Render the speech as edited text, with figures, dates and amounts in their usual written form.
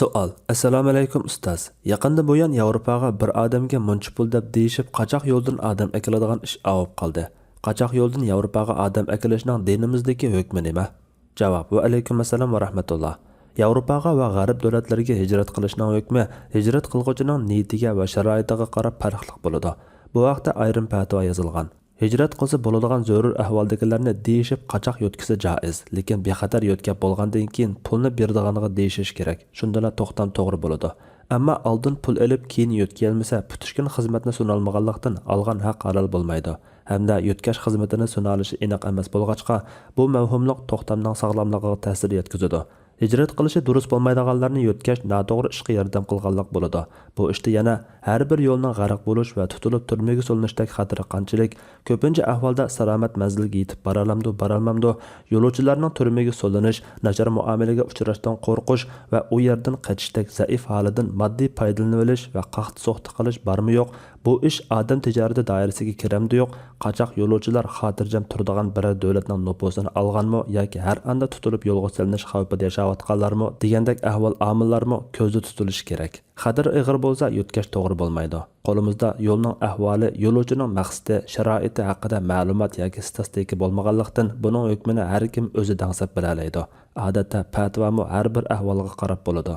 Savol. Assalomu alaykum ustoz. Yaqinda buyon Yevropaga bir odamga muncha pul deb deyishib, qochoq yo'ldan odam akiladigan ish avib qoldi. Qochoq yo'ldan Yevropaga odam akilishning dinimizdagi hukmi nima? Javob. Va alaykum assalom va rahmatulloh. Yevropaga va g'arb davlatlariga hijrat qilishning hukmi hijrat qilguvchining niyatiga va sharoitiga qarab farqli bo'ladi. Bu vaqtda ayrim fatvo yozilgan. Hijrat qilsa bo'ladigan zarur ahvoldagilarni deyishib qochoq yo'tkisi joiz, lekin bexatar yo'tkab bo'lgandan keyin pulni berdiganiga deyishish kerak. Shundala to'xtam to'g'ri bo'ladi. Ammo oldin pul olib keyin yo'tkalmasa, putushkin xizmatni sunolmaganlikdan olgan haq halol bo'lmaydi. Hamda yo'tkash xizmatini sunalishi aniq emas bo'lg'achqa, bu mavhumliq to'xtamning sog'lomligiga ta'sir yetkazadi. Hijrat qilishi durust bo'lmaydiganlarni yo'tkash noto'g'ri ishga yordam qilganlik bo'ladi. Bu ishda yana har bir yo'lning g'arq bo'lish va tutilib turmaga solinishdek xatiri qanchalik, ko'pincha ahvolda salomat manzilga yetib borolmamdu, yo'lovchilarning turmaga solinish, nachar muomalaga uchrashdan qo'rqish va u yerdan qachishdek zaif holidan moddiy foydalanib olish va qahti-so'xti qilish bormi yo'q, bu ish odam tijorati doirasiga kiramdi yo'q, qochoq yo'lovchilar xotirjam turadigan bir davlatning nopusini olganmi yoki har anda tutilib yo'lga solinish xavfida yashayotganlarmi degandek ahvol omillarmi ko'zda tutilishi kerak. Xatir ig'ir bo'lsa yo'tkash to'g'ri bo'lmaydi. Qo'limizda yo'lning ahvoli, yo'lovchining maqsadi, sharoiti haqida ma'lumot yoki statistika bo'lmaganlikdan buning hukmini har kim o'zi dangsab bila oladi. Odatda fatvo har bir ahvolga qarab bo'ladi.